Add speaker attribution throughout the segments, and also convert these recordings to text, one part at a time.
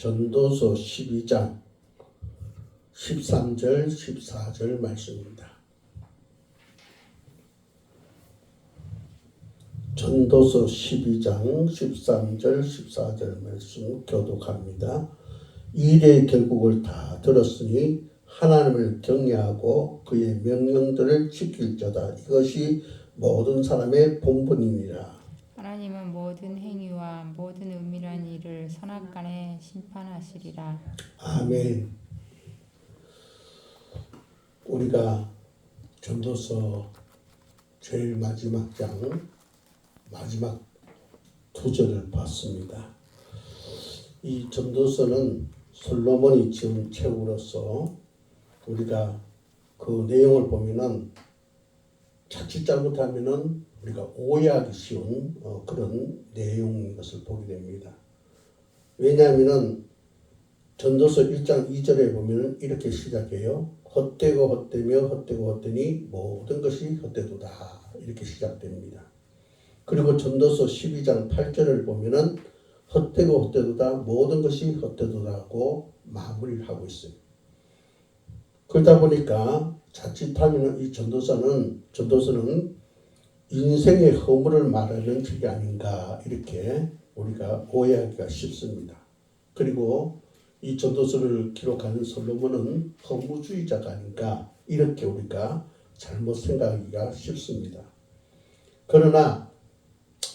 Speaker 1: 전도서 12장 13절 14절 말씀입니다. 전도서 12장 13절 14절 말씀 교독합니다. 일의 결국을 다 들었으니 하나님을 경외하고 그의 명령들을 지킬자다. 이것이 모든 사람의 본분이니라.
Speaker 2: 하나님은 모든 행위와 모든 은밀한 일을 선악간에 심판하시리라.
Speaker 1: 아멘. 우리가 전도서 제일 마지막 장 마지막 두 절을 봤습니다. 이 전도서는 솔로몬이 지은 책으로서 우리가 그 내용을 보면은 자칫 잘못하면은 우리가 오해하기 쉬운 그런 내용인 것을 보게 됩니다. 왜냐하면은 전도서 1장 2절에 보면은 이렇게 시작해요. 헛되고 헛되며 헛되고 헛되니 모든 것이 헛되도다. 이렇게 시작됩니다. 그리고 전도서 12장 8절을 보면은 헛되고 헛되도다 모든 것이 헛되도다고 마무리를 하고 있어요. 그러다 보니까 자칫하면 이 전도서는 인생의 허물을 말하는 책이 아닌가 이렇게 우리가 오해하기가 쉽습니다. 그리고 이 전도서를 기록하는 솔로몬은 허무주의자가 아닌가 이렇게 우리가 잘못 생각하기가 쉽습니다. 그러나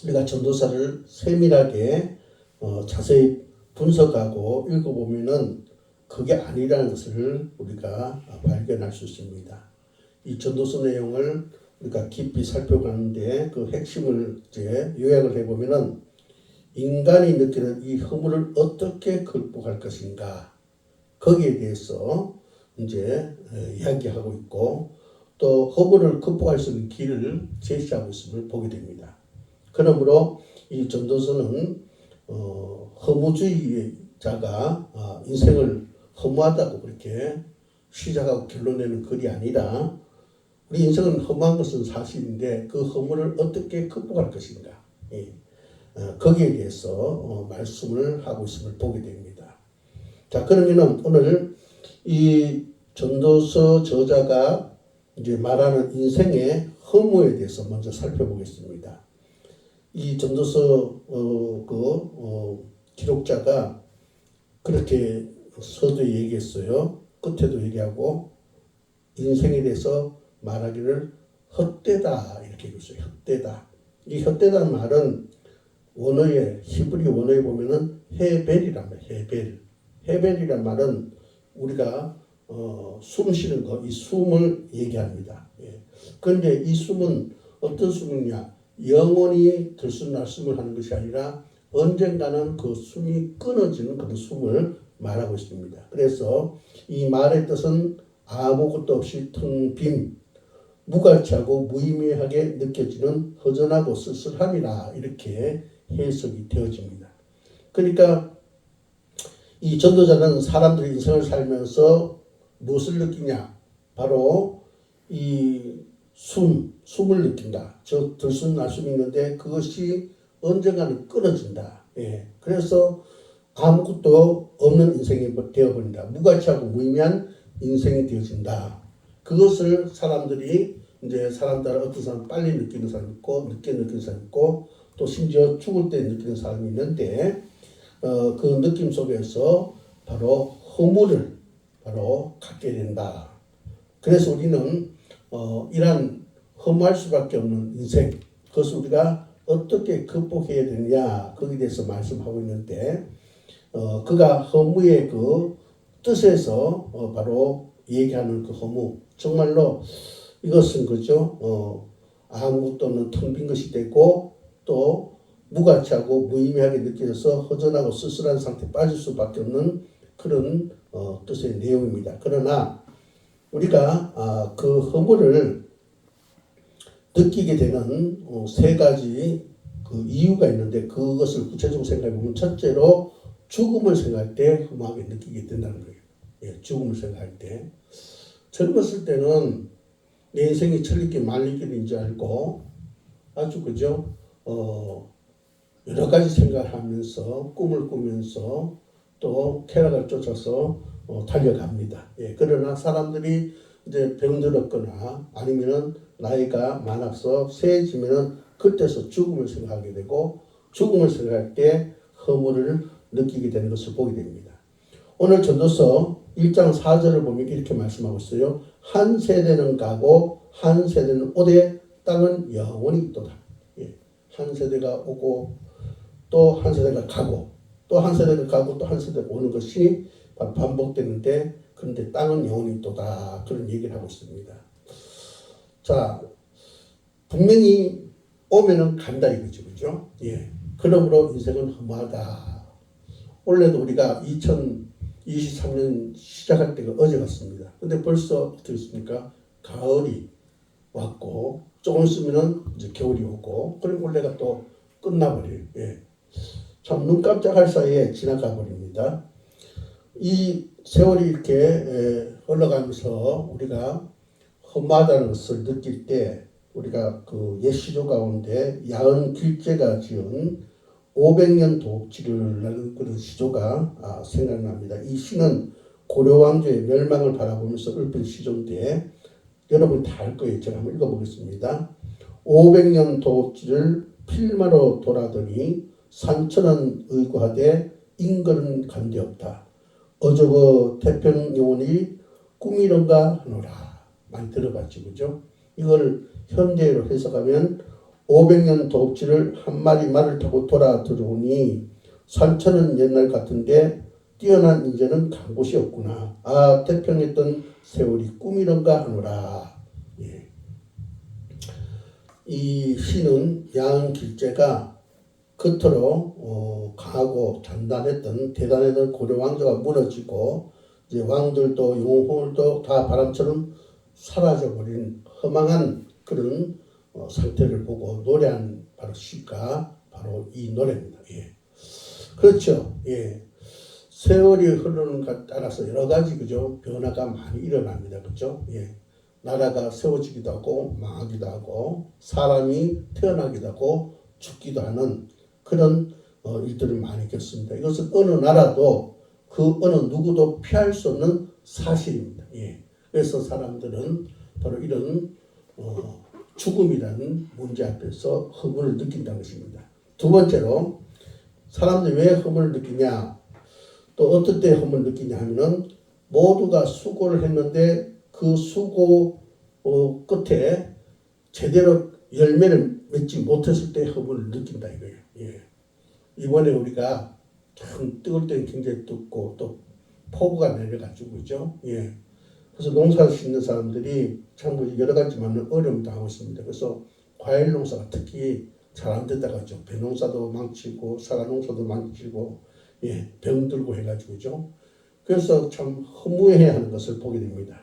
Speaker 1: 우리가 전도서를 세밀하게 자세히 분석하고 읽어보면은 그게 아니라는 것을 우리가 발견할 수 있습니다. 이 전도서 내용을 우리가 깊이 살펴가는데 그 핵심을 이제 요약을 해보면은 인간이 느끼는 이 허물을 어떻게 극복할 것인가 거기에 대해서 이제 이야기하고 있고 또 허물을 극복할 수 있는 길을 제시하고 있음을 보게 됩니다. 그러므로 이 전도서는 허무주의자가 인생을 허무하다고 그렇게 시작하고 결론내는 글이 아니라 우리 인생은 허무한 것은 사실인데 그 허물을 어떻게 극복할 것인가 거기에 대해서 말씀을 하고 있음을 보게 됩니다. 자, 그러면은 오늘 이 전도서 저자가 이제 말하는 인생의 허무에 대해서 먼저 살펴보겠습니다. 이 전도서 기록자가 그렇게 서두에 얘기했어요. 끝에도 얘기하고 인생에 대해서 말하기를 헛되다 이렇게 얘기했어요. 헛되다. 이 헛되다는 말은 원어에 히브리 원어에 보면은 헤벨이란 말이에요. 헤벨. 헤벨이란 말은 우리가 숨 쉬는 거, 이 숨을 얘기합니다. 예. 그런데 이 숨은 어떤 숨이냐? 영원히 들숨날 숨을 하는 것이 아니라 언젠가는 그 숨이 끊어지는 그런 숨을 말하고 있습니다. 그래서 이 말의 뜻은 아무것도 없이 텅 빈, 무가치하고 무의미하게 느껴지는 허전하고 쓸쓸함이라 이렇게 해석이 되어집니다. 그러니까 이 전도자는 사람들이 인생을 살면서 무엇을 느끼냐? 바로 이 숨을 느낀다. 즉 들숨 날숨이 있는데 그것이 언젠가는 끊어진다. 예. 그래서 아무것도 없는 인생이 되어버린다. 무가치하고 무의미한 인생이 되어진다. 그것을 사람들이 이제 사람 따라 어떤 사람 빨리 느끼는 사람이 있고 늦게 느끼는 사람이 있고 또 심지어 죽을 때 느끼는 사람이 있는데 그 느낌 속에서 바로 허물을 바로 갖게 된다. 그래서 우리는 이러한 허무할 수밖에 없는 인생 그것을 우리가 어떻게 극복해야 되느냐 거기에 대해서 말씀하고 있는데 그가 허무의 그 뜻에서 바로 얘기하는 그 허무 정말로 이것은 그죠 아무것도 없는 텅 빈 것이 되고 또 무가치하고 무의미하게 느껴져서 허전하고 쓸쓸한 상태에 빠질 수밖에 없는 그런 뜻의 내용입니다. 그러나 우리가 그 허물을 느끼게 되는 세 가지 그 이유가 있는데 그것을 구체적으로 생각해 보면 첫째로 죽음을 생각할 때 허무하게 느끼게 된다는 거예요. 예, 죽음을 생각할 때 젊었을 때는 내 인생이 천리길 만리길인 줄 알고 아주 그죠 여러 가지 생각을 하면서 꿈을 꾸면서 또 쾌락을 쫓아서 달려갑니다. 예, 그러나 사람들이 이제 병들었거나 아니면은 나이가 많아서 세해지면은 그때서 죽음을 생각하게 되고 죽음을 생각할 때 허물을 느끼게 되는 것을 보게 됩니다. 오늘 전도서 1장 4절을 보면 이렇게 말씀하고 있어요. 한 세대는 가고 한 세대는 오되 땅은 영원히 있도다. 예, 한 세대가 오고 또 한 세대가 가고 또 한 세대가 가고 또 한 세대가 오는 것이 반복되는데 그런데 땅은 영원히 있도다. 그런 얘기를 하고 있습니다. 자, 분명히 오면은 간다 이거죠. 그죠? 예. 그러므로 인생은 허무하다. 원래도 우리가 2023년 시작할 때가 어제 같습니다. 근데 벌써 어떻게 됐습니까? 가을이 왔고 조금 있으면은 이제 겨울이 오고 그리고 올해가 또 끝나버려요. 예. 참 눈 깜짝할 사이에 지나가 버립니다. 이 세월이 이렇게 흘러가면서 우리가 험하다는 것을 느낄 때 우리가 그 옛시조 가운데 야은 길제가 지은 500년 도읍지를 그런 시조가 생각납니다. 이 시는 고려왕조의 멸망을 바라보면서 읊은 시조인데 여러분 다 알 거예요. 제가 한번 읽어보겠습니다. 500년 도읍지를 필마로 돌아더니 산천은 의구하되 인걸은 간데없다. 어저거 태평영원이 꿈이런가 하노라. 많이 들어봤죠. 그죠? 이걸 현대로 해석하면 500년 도읍지를 한 마리 말을 타고 돌아 들어오니 산천은 옛날 같은데 뛰어난 인재는 간 곳이 없구나. 아, 태평했던 세월이 꿈이런가 하노라. 예. 이 시는 야은 길제가 겉으로 강하고 단단했던 대단했던 고려 왕조가 무너지고 이제 왕들도 영웅들도 다 바람처럼 사라져버린 허망한 그런 상태를 보고 노래한 바로 시가 바로 이 노래입니다. 예. 그렇죠. 예. 세월이 흐르는 것 따라서 여러 가지 그죠 변화가 많이 일어납니다. 그죠? 예. 나라가 세워지기도 하고 망하기도 하고 사람이 태어나기도 하고 죽기도 하는 그런 일들을 많이 겪습니다. 이것은 어느 나라도 그 어느 누구도 피할 수 없는 사실입니다. 예. 그래서 사람들은 바로 이런 죽음이라는 문제 앞에서 허물을 느낀다는 것입니다. 두 번째로 사람들이 왜 허물을 느끼냐 또 어떨 때 허물을 느끼냐 하면은 모두가 수고를 했는데 그 수고 끝에 제대로 열매를 맺지 못했을 때 허물을 느낀다 이거예요. 예. 이번에 우리가 참 뜨거울 때는 굉장히 덥고 또 폭우가 내려가지고 그죠? 예. 그래서 농사를 짓는 사람들이 참 여러 가지 많은 어려움을 당하고 있습니다. 그래서 과일 농사가 특히 잘 안 되다가죠. 배 농사도 망치고 사과 농사도 망치고 예, 병들고 해가지고죠. 그래서 참 허무해야 하는 것을 보게 됩니다.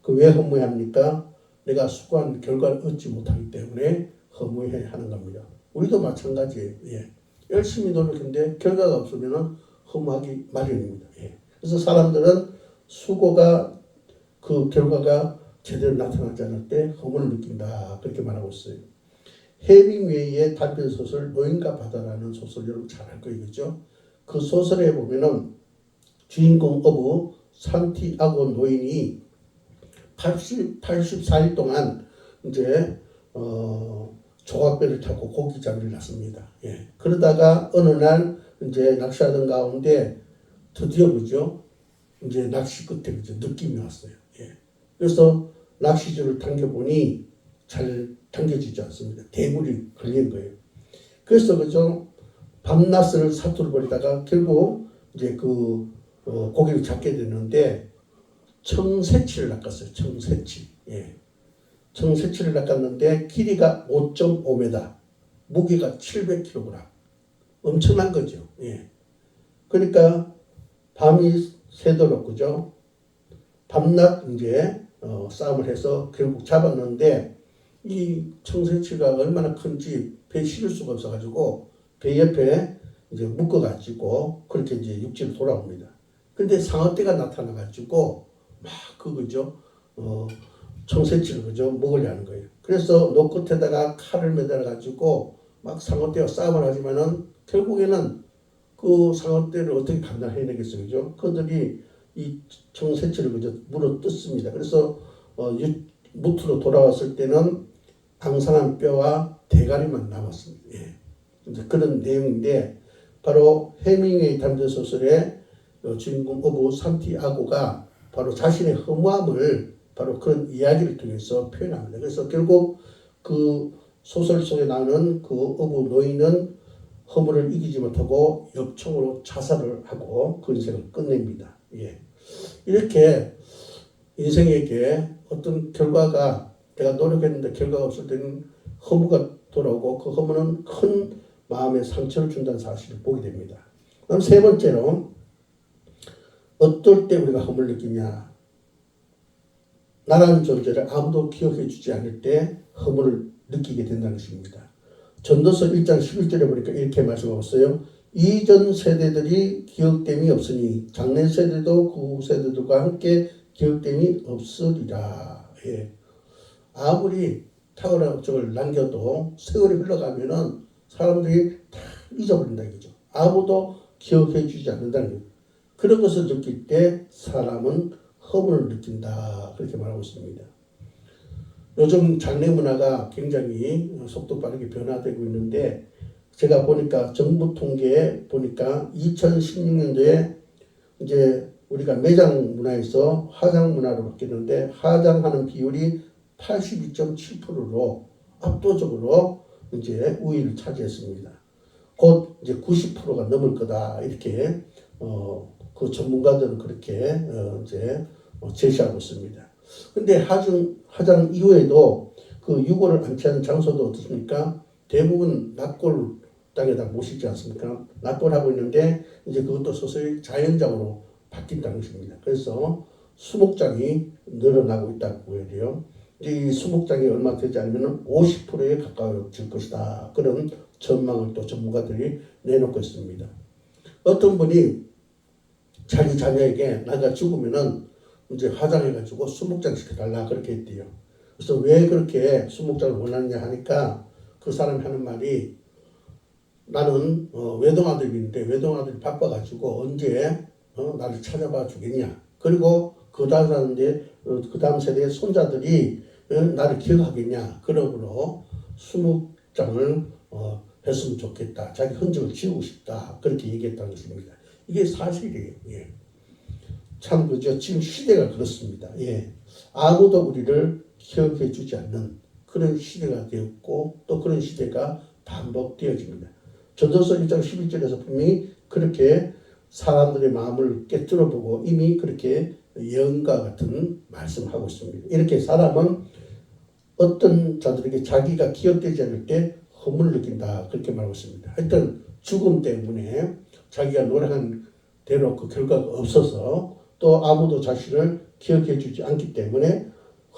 Speaker 1: 그 왜 허무해합니까? 내가 수고한 결과를 얻지 못하기 때문에 허무해야 하는 겁니다. 우리도 마찬가지예요. 예. 열심히 노력했는데 결과가 없으면 허무하기 마련입니다. 예. 그래서 사람들은 수고가 그 결과가 제대로 나타나지 않을 때 허물을 느낀다. 그렇게 말하고 있어요. 헤밍웨이의 단편 소설 노인과 바다라는 소설 여러분 잘 알 거예요. 그죠? 그 소설에 보면은 주인공 어부 산티아고 노인이 84일 동안 이제 조각배를 타고 고기잡이를 났습니다. 예. 그러다가 어느 날 이제 낚시하던 가운데 드디어 그죠? 이제 낚시 끝에 그죠? 느낌이 왔어요. 예. 그래서 낚시줄을 당겨보니 잘 당겨지지 않습니다. 대물이 걸린 거예요. 그래서 그죠? 밤낮을 사투를 벌이다가 결국 이제 그 고기를 잡게 되는데 청새치를 낚았어요. 청새치. 예. 청새치를 낚았는데 길이가 5.5m, 무게가 700kg. 엄청난 거죠. 예. 그러니까 밤이 새도록 그죠? 밤낮 이제 싸움을 해서 결국 잡았는데 이 청새치가 얼마나 큰지 배에 실을 수가 없어가지고 배 옆에 이제 묶어가지고 그렇게 이제 육지로 돌아옵니다. 근데 상어떼가 나타나가지고 막 그거죠. 청새치를 그죠 먹으려 하는 거예요. 그래서 노 끝에다가 칼을 매달아가지고 막 상어떼와 싸움을 하지만은 결국에는 그 상황대를 어떻게 판단해내겠어요, 그죠? 그들이 이 청새치를 그저 물어 뜯습니다. 그래서 무트로 돌아왔을 때는 앙상한 뼈와 대가리만 남았습니다. 예. 이제 그런 내용인데 바로 해밍웨이 단편 소설의 주인공 어부 산티아고가 바로 자신의 허무함을 바로 그런 이야기를 통해서 표현합니다. 그래서 결국 그 소설 속에 나오는 그 어부 노인은 허물을 이기지 못하고 역청으로 자살을 하고 그 인생을 끝냅니다. 예. 이렇게 인생에게 어떤 결과가 내가 노력했는데 결과가 없을 때는 허무가 돌아오고 그 허무는 큰 마음의 상처를 준다는 사실을 보게 됩니다. 그다음 세 번째로 어떨 때 우리가 허물을 느끼냐? 나라는 존재를 아무도 기억해 주지 않을 때 허물을 느끼게 된다는 것입니다. 전도서 1장 11절에 보니까 이렇게 말씀하고 있어요. 이전 세대들이 기억됨이 없으니 장래 세대도 그 후 세대들과 함께 기억됨이 없으리라. 예. 아무리 탁월한 업적을 남겨도 세월이 흘러가면은 사람들이 다 잊어버린다 이거죠. 아무도 기억해 주지 않는다는 거예요. 그런 것을 느낄 때 사람은 허물을 느낀다. 그렇게 말하고 있습니다. 요즘 장례 문화가 굉장히 속도 빠르게 변화되고 있는데 제가 보니까 정부 통계에 보니까 2016년도에 이제 우리가 매장 문화에서 화장 문화로 바뀌었는데 화장하는 비율이 82.7%로 압도적으로 이제 우위를 차지했습니다. 곧 이제 90%가 넘을 거다 이렇게 그 전문가들은 그렇게 이제 제시하고 있습니다. 근데 화장 이후에도 그 유골을 안치하는 장소도 어떻습니까? 대부분 납골 땅에다 모시지 않습니까? 납골하고 있는데 이제 그것도 서서히 자연장으로 바뀐다는 것입니다. 그래서 수목장이 늘어나고 있다고 해야 돼요. 이제 이 수목장이 얼마 되지 않으면 50%에 가까워질 것이다. 그런 전망을 또 전문가들이 내놓고 있습니다. 어떤 분이 자기 자녀에게 나가 죽으면은 이제 화장해가지고 수목장 시켜달라 그렇게 했대요. 그래서 왜 그렇게 수목장을 원하느냐 하니까 그 사람이 하는 말이 나는 외동아들인데 외동아들이 바빠가지고 언제 나를 찾아봐 주겠냐. 그리고 그 다음 세대의 손자들이 나를 기억하겠냐. 그러므로 수목장을 했으면 좋겠다. 자기 흔적을 지우고 싶다. 그렇게 얘기했다는 것입니다. 이게 사실이에요. 예. 참 그죠. 지금 시대가 그렇습니다. 예. 아무도 우리를 기억해 주지 않는 그런 시대가 되었고 또 그런 시대가 반복되어집니다. 전도서 1장 11절에서 분명히 그렇게 사람들의 마음을 깨뜨려보고 이미 그렇게 예언과 같은 말씀을 하고 있습니다. 이렇게 사람은 어떤 자들에게 자기가 기억되지 않을 때 허물을 느낀다. 그렇게 말하고 있습니다. 하여튼 죽음 때문에 자기가 노력한 대로 그 결과가 없어서 또 아무도 자신을 기억해 주지 않기 때문에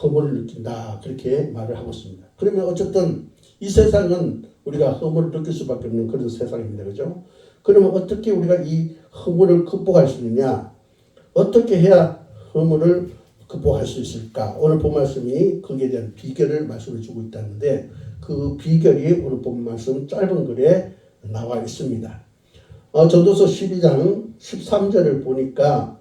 Speaker 1: 허물을 느낀다. 그렇게 말을 하고 있습니다. 그러면 어쨌든 이 세상은 우리가 허물을 느낄 수밖에 없는 그런 세상입니다. 그죠? 그러면 어떻게 우리가 이 허물을 극복할 수 있느냐? 어떻게 해야 허물을 극복할 수 있을까? 오늘 본 말씀이 거기에 대한 비결을 말씀해 주고 있다는데 그 비결이 오늘 본 말씀 짧은 글에 나와 있습니다. 전도서 12장 13절을 보니까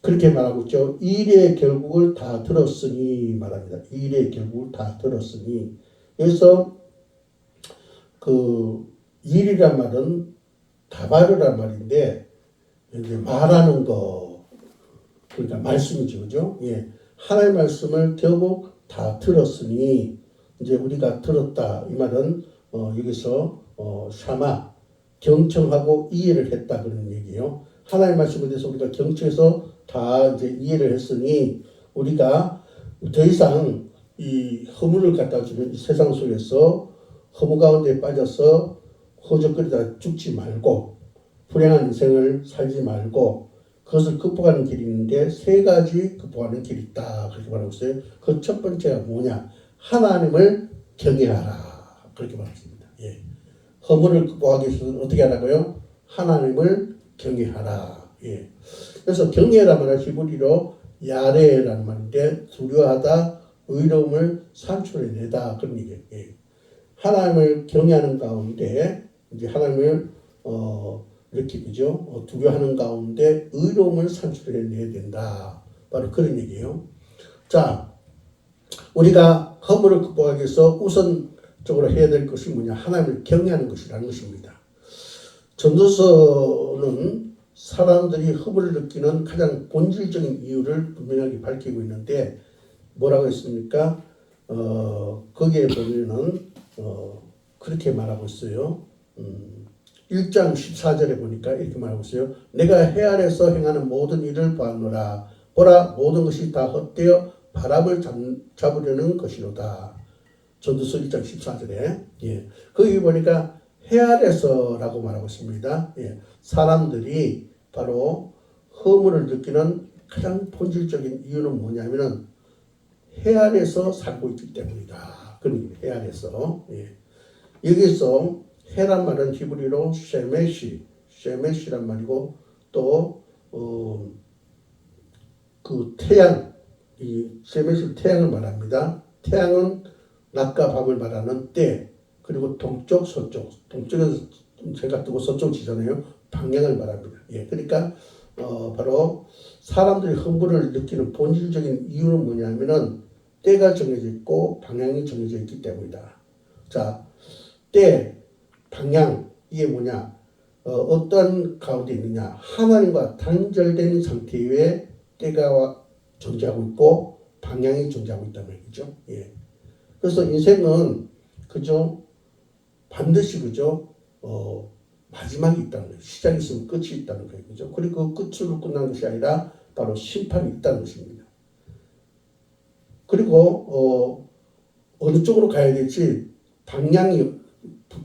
Speaker 1: 그렇게 말하고 있죠. 일의 결국을 다 들었으니 말합니다. 일의 결국을 다 들었으니. 그래서 그 일이란 말은 다바르란 말인데 이제 말하는 거 그러니까 말씀이죠, 그죠? 예, 하나님의 말씀을 결국 다 들었으니 이제 우리가 들었다 이 말은 여기서 샤마 경청하고 이해를 했다 그런 얘기예요. 하나님의 말씀에 대해서 우리가 경청해서 다 이제 이해를 했으니 우리가 더 이상 이 허물을 갖다 주는 이 세상 속에서 허무 가운데 빠져서 허적거리다 죽지 말고 불행한 인생을 살지 말고 그것을 극복하는 길이 있는데 세 가지 극복하는 길이 있다. 그렇게 말하고 있어요. 그 첫 번째가 뭐냐? 하나님을 경외하라. 그렇게 말했습니다. 예. 허물을 극복하기 위해서는 어떻게 하라고요? 하나님을 경외하라. 예. 그래서 경외라는 말은 히브리로 야레라는 말인데 두려워하다, 의로움을 산출해내다 그런 얘기예요. 예. 하나님을 경외하는 가운데 이제 하나님을 이렇게 그죠? 두려워하는 가운데 의로움을 산출해내야 된다. 바로 그런 얘기예요. 자, 우리가 허물을 극복하기 위해서 우선적으로 해야 될 것이 뭐냐? 하나님을 경외하는 것이라는 것입니다. 전도서는 사람들이 허물을 느끼는 가장 본질적인 이유를 분명하게 밝히고 있는데 뭐라고 했습니까? 거기에 보면은 그렇게 말하고 있어요. 1장 14절에 보니까 이렇게 말하고 있어요. 내가 해 아래서 행하는 모든 일을 보았노라. 보라, 모든 것이 다 헛되어 바람을 잡으려는 것이로다. 전도서 1장 14절에. 예. 거기 보니까 해 아래서라고 말하고 있습니다. 예. 사람들이 바로 허물을 느끼는 가장 본질적인 이유는 뭐냐면은 해 아래서 살고 있기 때문이다. 그런 해 아래서. 예. 여기서 해란 말은 히브리로 셰메시란 말이고 또 그 태양, 이 셰메시 태양을 말합니다. 태양은 낮과 밤을 말하는 때, 그리고 동쪽, 서쪽, 동쪽은 해가 뜨고 서쪽 지잖아요. 방향을 말합니다. 예, 그러니까 바로 사람들이 흥분을 느끼는 본질적인 이유는 뭐냐면은 때가 정해져 있고 방향이 정해져 있기 때문이다. 자, 때, 방향, 이게 뭐냐? 어떤 가운데 있느냐? 하나님과 단절된 상태의 때가 존재하고 있고 방향이 존재하고 있다는 얘기죠. 예. 그래서 인생은 그죠? 반드시 그죠? 마지막이 있다는 거예요. 시작이 있으면 끝이 있다는 거예요. 그죠? 그리고 그 끝으로 끝난 것이 아니라 바로 심판이 있다는 것입니다. 그리고 어느 쪽으로 가야 될지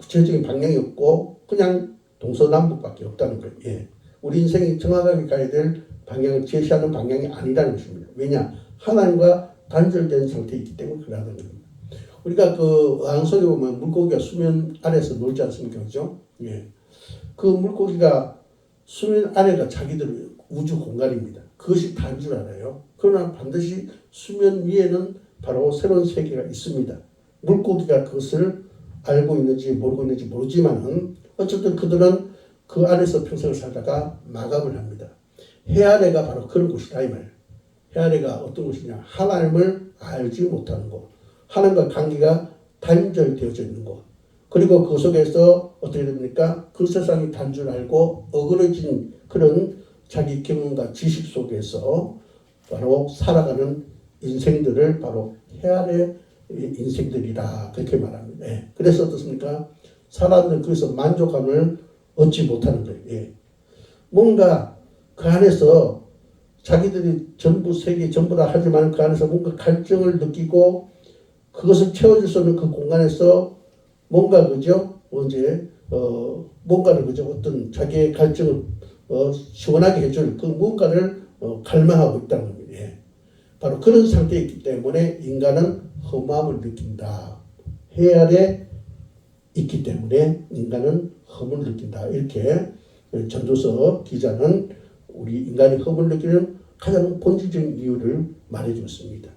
Speaker 1: 구체적인 방향이 없고 그냥 동서남북밖에 없다는 거예요. 예. 우리 인생이 정확하게 가야 될 방향을 제시하는 방향이 아니라는 것입니다. 왜냐? 하나님과 단절된 상태에 있기 때문에 그러는 겁니다. 우리가 그 어항 속에 보면 물고기가 수면 아래에서 놀지 않습니까? 그죠? 예. 그 물고기가 수면 아래가 자기들 우주 공간입니다. 그것이 다인 줄 알아요. 그러나 반드시 수면 위에는 바로 새로운 세계가 있습니다. 물고기가 그것을 알고 있는지 모르고 있는지 모르지만은 어쨌든 그들은 그 안에서 평생을 살다가 마감을 합니다. 해 아래가 바로 그런 곳이다 이 말. 해 아래가 어떤 곳이냐? 하나님을 알지 못하는 곳. 하나님과 관계가 단절되어져 있는 곳. 그리고 그 속에서 어떻게 됩니까? 그 세상이 단 줄 알고 어그러진 그런 자기 경험과 지식 속에서 바로 살아가는 인생들을 바로 해 아래 인생들이다. 그렇게 말합니다. 예. 그래서 어떻습니까? 사람들은 그래서 만족감을 얻지 못하는 거예요. 예. 뭔가 그 안에서 자기들이 전부 세계 전부 다 하지만 그 안에서 뭔가 갈증을 느끼고 그것을 채워줄 수 없는 그 공간에서 뭔가 그죠? 뭔가를 그죠? 어떤 자기의 갈증을 시원하게 해줄 그 뭔가를 갈망하고 있다는 겁니다. 예. 바로 그런 상태에 있기 때문에 인간은 허무함을 느낀다. 해 아래 있기 때문에 인간은 허물을 느낀다. 이렇게 전도서 기자는 우리 인간이 허물을 느끼는 가장 본질적인 이유를 말해줬습니다.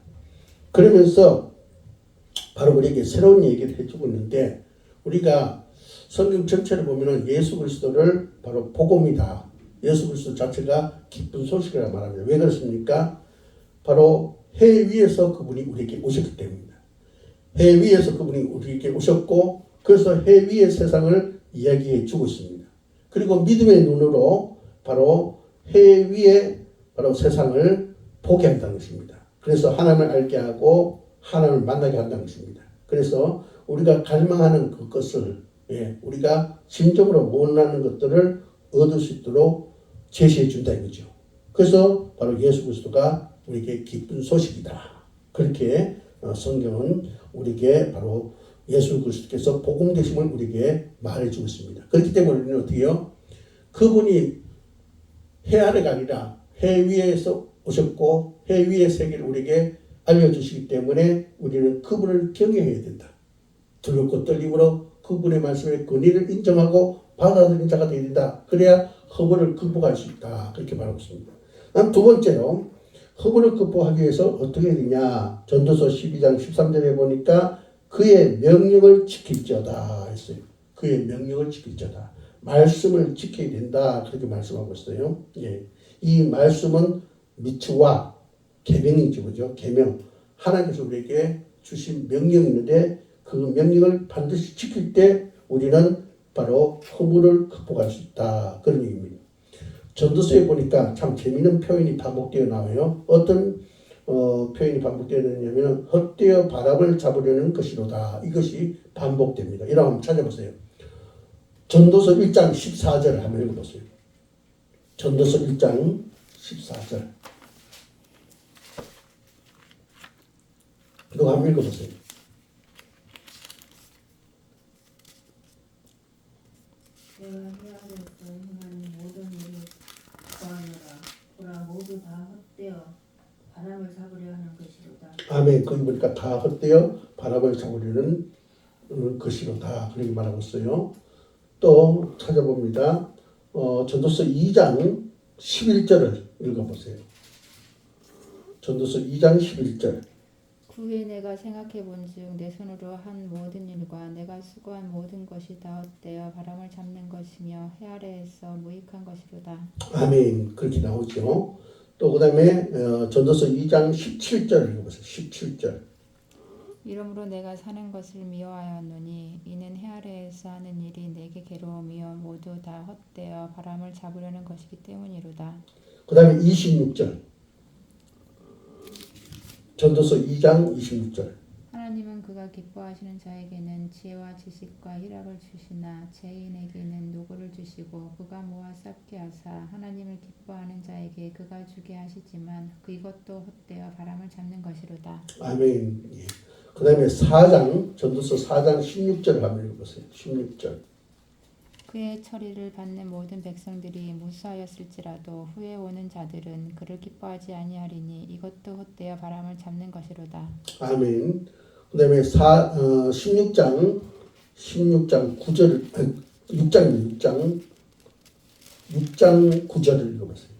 Speaker 1: 그러면서 바로 우리에게 새로운 얘기를 해주고 있는데 우리가 성경 전체를 보면은 예수 그리스도를 바로 복음이다. 예수 그리스도 자체가 기쁜 소식이라고 말합니다. 왜 그렇습니까? 바로 해 위에서 그분이 우리에게 오셨기 때문입니다. 해 위에서 그분이 우리에게 오셨고 그래서 해 위의 세상을 이야기해 주고 있습니다. 그리고 믿음의 눈으로 바로 해 위의 바로 세상을 보게 한다는 것입니다. 그래서 하나님을 알게 하고 하나님을 만나게 한다는 것입니다. 그래서 우리가 갈망하는 그것을 우리가 진정으로 원하는 것들을 얻을 수 있도록 제시해 준다 이거죠. 그래서 바로 예수 그리스도가 우리에게 기쁜 소식이다. 그렇게 성경은 우리에게 바로 예수 그리스도께서 복음 되심을 우리에게 말해주고 있습니다. 그렇기 때문에 우리는 어떻게 해요? 그분이 해 아래가 아니라 해 위에서 오셨고 해 위의 세계를 우리에게 알려주시기 때문에 우리는 그분을 경외해야 된다. 두렵고 떨림으로 그분의 말씀의 권위를 인정하고 받아들인 자가 되어야 된다. 그래야 허물을 극복할 수 있다. 그렇게 말하고 있습니다. 두 번째로 허물을 극복하기 위해서 어떻게 해야 되냐. 전도서 12장 13절에 보니까 그의 명령을 지킬지어다 했어요. 그의 명령을 지킬지어다. 말씀을 지켜야 된다. 그렇게 말씀하고 있어요. 예. 이 말씀은 미츠와 계명이죠. 그죠? 계명. 하나님께서 우리에게 주신 명령이 있는데 그 명령을 반드시 지킬 때 우리는 바로 허물을 극복할 수 있다. 그런 얘기입니다. 전도서에 보니까 참 재미있는 표현이 반복되어 나와요. 어떤 표현이 반복되어 있냐면 헛되어 바람을 잡으려는 것이로다. 이것이 반복됩니다. 이라고 한번 찾아보세요. 전도서 1장 14절을 한번 읽어보세요. 전도서 1장 14절. 누가 한번 읽어보세요.
Speaker 3: 내가 헤아려서 행하는 모든 일을 구하노라. 보라 모두 다 헛되어 바람을 잡으려 하는 것이로다.
Speaker 1: 아멘. 거기 보니까 다 헛되어 바람을 잡으려는 것이로다. 그렇게 말하고 있어요. 또 찾아봅니다. 전도서 2장 11절을 읽어보세요. 전도서 2장 11절.
Speaker 2: 그 후에 내가 생각해 본즉 내 손으로 한 모든 일과 내가 수고한 모든 것이 다 헛되어 바람을 잡는 것이며 해 아래에서 무익한 것이로다.
Speaker 1: 아멘. 그렇게 나오죠. 또 그 다음에 전도서 2장 17절을 읽어보세요. 17절.
Speaker 2: 이러므로 내가 사는 것을 미워하였노니 이는 해 아래에서 하는 일이 내게 괴로움이요 모두 다 헛되어 바람을 잡으려는 것이기 때문이로다.
Speaker 1: 그 다음에 26절. 전도서 2장 26절.
Speaker 2: 하나님은 그가 기뻐하시는 자에게는 지혜와 지식과 희락을 주시나 죄인에게는 노고를 주시고 그가 모아 쌓게 하사 하나님을 기뻐하는 자에게 그가 주게 하시지만 이것도 헛되어 바람을 잡는 것이로다.
Speaker 1: 아멘. 예. 그 다음에 4장, 전도서 4장 16절을 한번 읽어보세요. 16절.
Speaker 2: 그의 처리를 받는 모든 백성들이 무수하였을지라도 후에 오는 자들은 그를 기뻐하지 아니하리니 이것도 헛되어 바람을 잡는 것이로다.
Speaker 1: 아멘. 그 다음에 16장 9절, 6장 9절을 읽어보세요.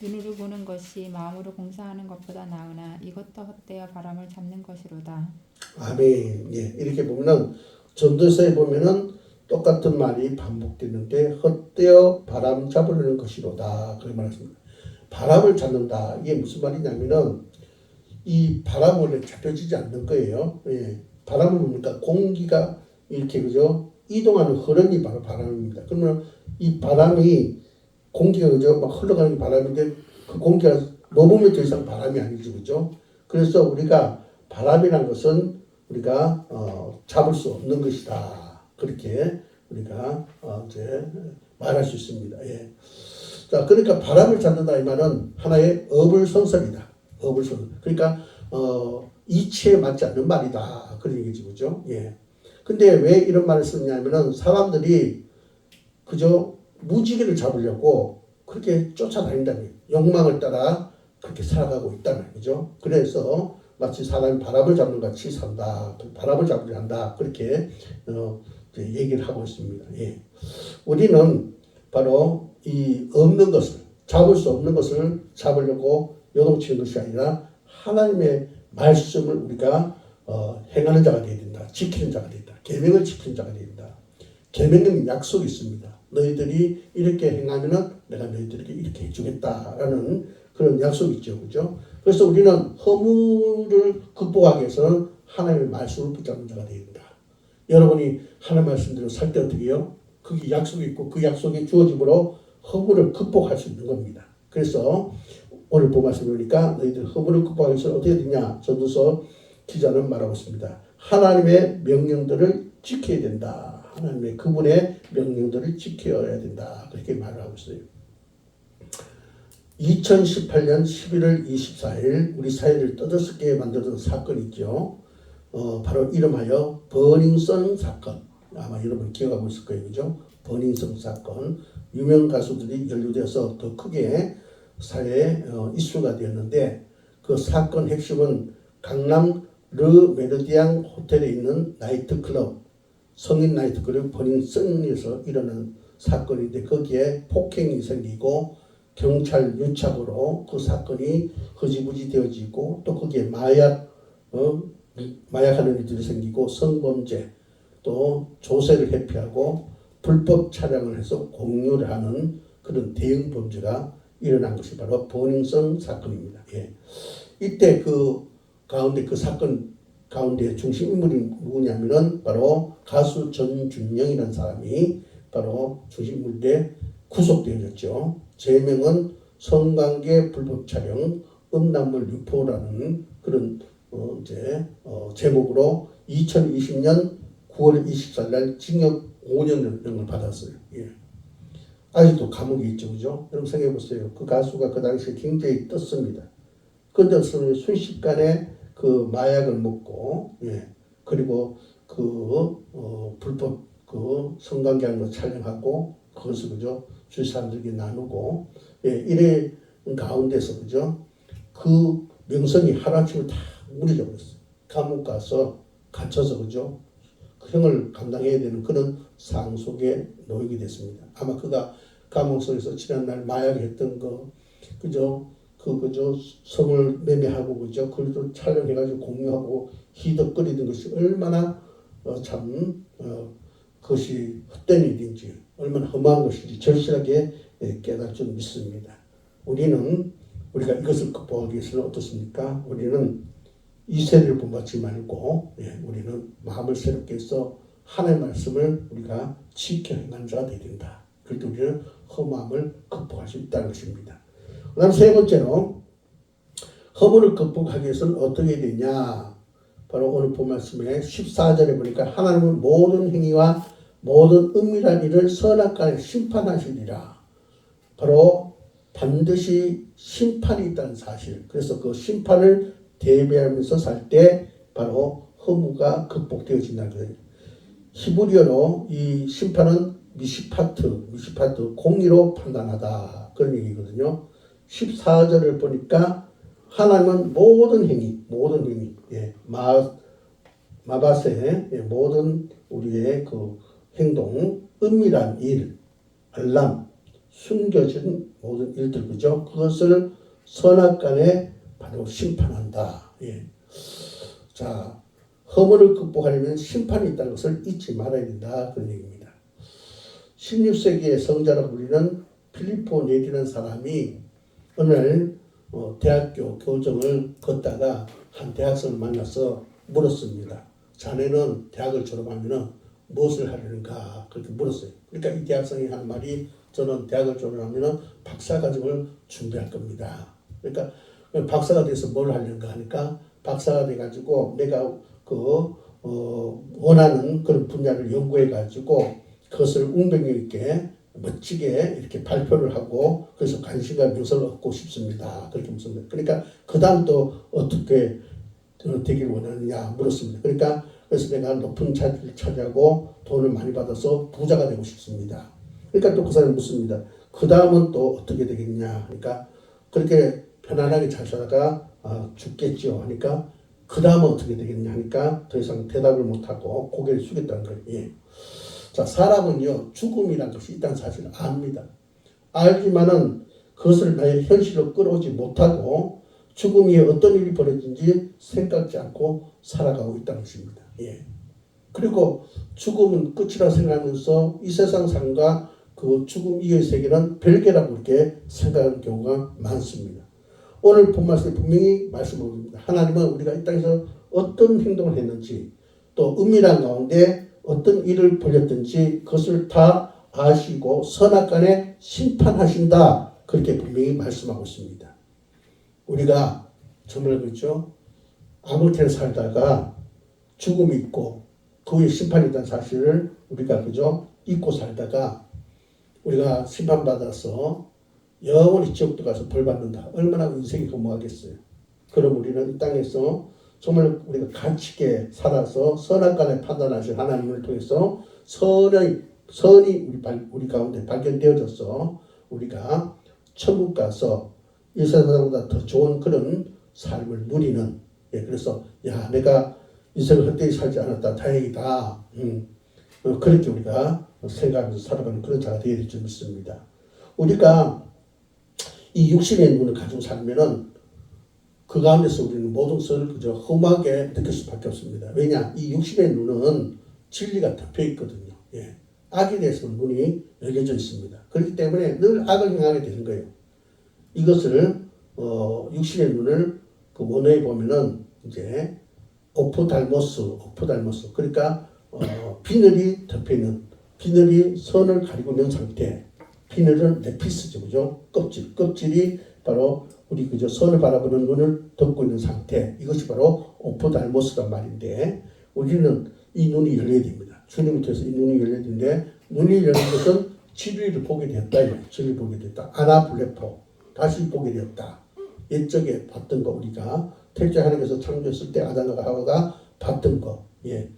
Speaker 2: 눈으로 보는 것이 마음으로 공사하는 것보다 나으나 이것도 헛되어 바람을 잡는 것이로다.
Speaker 1: 아멘. 예. 이렇게 보면은 전도서에 보면은 똑같은 말이 반복되는데 헛되어 바람 잡으려는 것이로다. 그렇게 말했습니다. 바람을 잡는다. 이게 무슨 말이냐면은 이 바람은 원래 잡혀지지 않는 거예요. 예. 바람은 뭡니까? 공기가 이렇게 그죠? 이동하는 흐름이 바로 바람입니다. 그러면 이 바람이 공기가 그죠? 막 흘러가는 게 바람인데 그 공기가 머무면 더 이상 바람이 아니죠. 그죠? 그래서 우리가 바람이란 것은 우리가 잡을 수 없는 것이다. 그렇게 우리가 이제 말할 수 있습니다. 예. 자, 그러니까 바람을 잡는다 이 말은 하나의 어불성설이다. 어불성설. 그러니까 이치에 맞지 않는 말이다. 그런 얘기죠, 그죠? 예. 근데 왜 이런 말을 쓰냐면은 사람들이 그저 무지개를 잡으려고 그렇게 쫓아다닌다는 욕망을 따라 그렇게 살아가고 있다는 거죠. 그래서 마치 사람이 바람을 잡는 같이 산다. 바람을 잡으려 한다. 그렇게 얘기를 하고 있습니다. 예. 우리는 바로 이 없는 것을 잡을 수 없는 것을 잡으려고 요동치는 것이 아니라 하나님의 말씀을 우리가 행하는 자가 되어야 된다. 지키는 자가 되어야 된다. 계명을 지키는 자가 되어야 된다. 계명은 약속이 있습니다. 너희들이 이렇게 행하면은 내가 너희들에게 이렇게 해주겠다라는 그런 약속이 있죠. 그죠? 그래서 우리는 허물을 극복하기 위해서는 하나님의 말씀을 붙잡는 자가 되어야 된다. 여러분이 하나님의 말씀대로 살 때 어떻게 해요? 그게 약속이 있고 그 약속이 주어짐으로 허물을 극복할 수 있는 겁니다. 그래서 오늘 본 말씀 보니까 너희들 허물을 극복하기 위해서 어떻게 되냐? 전도서 기자는 말하고 있습니다. 하나님의 명령들을 지켜야 된다. 하나님의 그분의 명령들을 지켜야 된다. 그렇게 말을 하고 있어요. 2018년 11월 24일 우리 사회를 떠들썩게 만들던 사건이 있죠. 바로 이름하여 버닝썬 사건. 아마 여러분 기억하고 있을 거예요. 그죠? 버닝썬 사건. 유명 가수들이 연루되어서 더 크게 사회에 이슈가 되었는데 그 사건 핵심은 강남 르 메르디앙 호텔에 있는 나이트클럽, 성인 나이트클럽 버닝썬에서 일어난 사건인데 거기에 폭행이 생기고 경찰 유착으로 그 사건이 흐지부지 되어지고 또 거기에 마약하는 일들이 생기고 성범죄 또 조세를 회피하고 불법 차량을 해서 공유를 하는 그런 대형 범죄가 일어난 것이 바로 버닝썬 사건입니다. 예. 이때 그 가운데 그 사건 가운데 중심 인물이 누구냐면은 바로 가수 전준영이라는 사람이 바로 중심 인물인데 구속되어졌죠. 제명은 성관계 불법 촬영, 음란물 유포라는 그런 제목으로 2020년 9월 24일 날 징역 5년을 받았어요. 예. 아직도 감옥에 있죠, 그죠? 여러분 생각해 보세요. 그 가수가 그 당시에 굉장히 떴습니다. 근데 순식간에 그 마약을 먹고, 예. 그리고 불법 성관계하는 거 촬영하고, 그것을 그죠? 주위 사람들에게 나누고, 예. 이래 가운데서 그죠? 그 명성이 하루아침에 다 무너져 버렸어요. 감옥 가서 갇혀서 그죠? 그 형을 감당해야 되는 그런 상황 속에 놓이게 됐습니다. 아마 그가 감옥 속에서 지난날 마약했던 거, 그죠? 그죠? 성을 매매하고, 그죠? 그걸 촬영해가지고 공유하고 희덕거리던 것이 얼마나 그것이 헛된 일인지, 얼마나 험한 것인지 절실하게 깨달을 줄 믿습니다. 우리가 이것을 극복하기 위해서는 어떻습니까? 우리는 이 세대를 본받지 말고, 예, 우리는 마음을 새롭게 해서 하나님의 말씀을 우리가 지켜 행하는 자가 되어야 된다. 그럴 때 우리는 험함을 극복할 수 있다는 것입니다. 그 다음 세 번째로 허물을 극복하기 위해서는 어떻게 되냐. 바로 오늘 본 말씀에 14절에 보니까 하나님은 모든 행위와 모든 은밀한 일을 선악간에 심판하시리라. 바로 반드시 심판이 있다는 사실. 그래서 그 심판을 대비하면서 살 때 바로 허무가 극복되어진다는 거예요. 히브리어로 이 심판은 미시파트 공의로 판단하다 그런 얘기거든요. 14절을 보니까 하나님은 모든 행위, 예, 마바세, 예, 모든 우리의 그 행동, 은밀한 일, 알람, 숨겨진 모든 일들, 그죠? 그것을 선악간에 바로 심판한다. 예. 자, 허물을 극복하려면 심판이 있다는 것을 잊지 말아야 된다. 그런 얘기입니다. 16세기의 성자라고 불리는 필리포 네리라는 사람이 오늘 대학교 교정을 걷다가 한 대학생을 만나서 물었습니다. 자네는 대학을 졸업하면 무엇을 하려는가? 그렇게 물었어요. 그러니까 이 대학생이 한 말이 저는 대학을 졸업하면 박사과정을 준비할 겁니다. 그러니까 박사가 돼서 뭘 하려는가 하니까 박사가 돼가지고 내가 원하는 그런 분야를 연구해가지고 그것을 웅변력 있게 멋지게 이렇게 발표를 하고 그래서 관심과 명성을 얻고 싶습니다. 그렇게 묻습니다. 그러니까 그 다음 또 어떻게 되길 원하느냐 물었습니다. 그러니까 그래서 내가 높은 자리를 차지하고 돈을 많이 받아서 부자가 되고 싶습니다. 그러니까 또 그 사람이 묻습니다. 그 다음은 또 어떻게 되겠냐. 그러니까 그렇게 편안하게 잘 살다가 죽겠죠. 하니까 그 다음은 어떻게 되겠냐 하니까 더 이상 대답을 못하고 고개를 숙였다는 거예요. 예. 자, 사람은요 죽음이라는 것이 있다는 사실을 압니다. 알지만은 그것을 나의 현실로 끌어오지 못하고 죽음 이에 어떤 일이 벌어진지 생각지 않고 살아가고 있다는 것입니다. 예. 그리고 죽음은 끝이라 생각하면서 이 세상 삶과 그 죽음 이후의 세계는 별개라고 이렇게 생각하는 경우가 많습니다. 오늘 본 말씀에 분명히 말씀합니다. 하나님은 우리가 이 땅에서 어떤 행동을 했는지 또 은밀한 가운데 어떤 일을 벌였든지 그것을 다 아시고 선악간에 심판하신다. 그렇게 분명히 말씀하고 있습니다. 우리가 정말 그렇죠. 아무렇게나 살다가 죽음이 있고 그 후에 심판이 있다는 사실을 우리가 그죠 잊고 살다가 우리가 심판받아서 영원히 지옥도 가서 벌 받는다. 얼마나 인생이 허무하겠어요. 그럼 우리는 이 땅에서 정말 우리가 가치 있게 살아서 선악간에 판단하신 하나님을 통해서 선이 우리 가운데 발견되어져서 우리가 천국 가서 이 세상보다 더 좋은 그런 삶을 누리는, 예, 그래서 야 내가 인생을 헛되이 살지 않았다 다행이다. 그렇게 우리가 생각하면서 살아가는 그런 자가 되어야 될 줄 믿습니다. 우리가 이 육신의 눈을 가지고 살면은 그 가운데서 우리는 모든 것을 그저 험하게 느낄 수밖에 없습니다. 왜냐? 이 육신의 눈은 진리가 덮여 있거든요. 예. 악에 대해서는 눈이 열려져 있습니다. 그렇기 때문에 늘 악을 행하게 되는 거예요. 이것을 육신의 눈을 그 원어에 보면은 이제 오프달모스 그러니까 비늘이 덮여 있는 비늘이 선을 가리고 있는 상태. 비늘은 레피스죠, 그죠? 껍질이 바로 우리 그저 선을 바라보는 눈을 덮고 있는 상태. 이것이 바로 오프달모스란 말인데 우리는 이 눈이 열려야 됩니다. 주님을 통해서 이 눈이 열려야 되는데 눈이 열린 것은 진리를 보게 되었다. 진리를 보게 되었다. 아나블레포 다시 보게 되었다. 옛적에 봤던 거 우리가 태초에 하나님께서 창조했을 때 아담과 하와가 봤던 거. 예.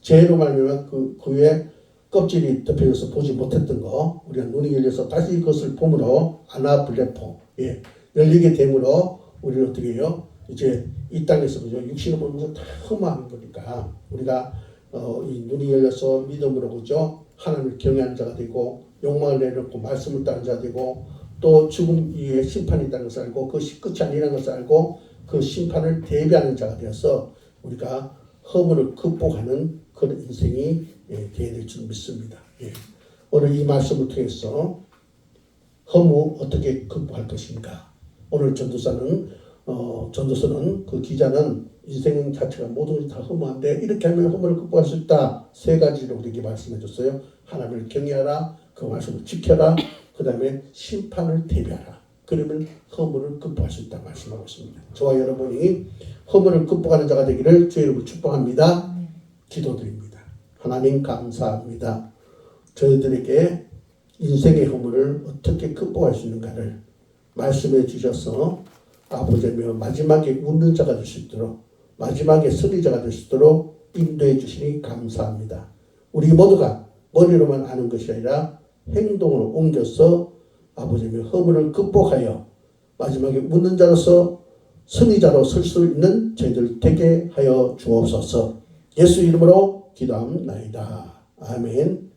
Speaker 1: 죄로 말미암아 그 위에 껍질이 덮여져서 보지 못했던 거 우리가 눈이 열려서 다시 그것을 봄으로 아나블레포 예. 열리게 됨으로 우리는 어떻게 해요? 이제 이 땅에서 그죠? 육신을 보면서 다 흠모하는 거니까 우리가 이 눈이 열려서 믿음으로 그죠? 하나님을 경외하는 자가 되고 욕망을 내려놓고 말씀을 따르는 자가 되고 또 죽음 이후에 심판이 있다는 것을 알고 그것이 끝이 아니라는 것을 알고 그 심판을 대비하는 자가 되어서 우리가 허물을 극복하는 그런 인생이 되어야 될 줄 믿습니다. 예. 오늘 이 말씀을 통해서 허무 어떻게 극복할 것인가. 오늘 전도서는 그 기자는 인생 자체가 모든 것이 다 허무한데 이렇게 하면 허무를 극복할 수 있다. 세 가지로 우리에게 말씀해 줬어요. 하나님을 경외하라. 그 말씀을 지켜라. 그 다음에 심판을 대비하라. 그러면 허물을 극복할 수 있다 말씀하고 있습니다. 저와 여러분이 허물을 극복하는 자가 되기를 주의 이름으로 축복합니다. 기도드립니다. 하나님 감사합니다. 저희들에게 인생의 허물을 어떻게 극복할 수 있는가를 말씀해 주셔서 아버지며 마지막에 웃는 자가 될 수 있도록 마지막에 승리자가 될 수 있도록 인도해 주시니 감사합니다. 우리 모두가 머리로만 아는 것이 아니라 행동으로 옮겨서 아버지며 허물을 극복하여 마지막에 웃는 자로서 승리자로 설 수 있는 저희들 되게 하여 주옵소서. 예수 이름으로 기도합니다. 아멘.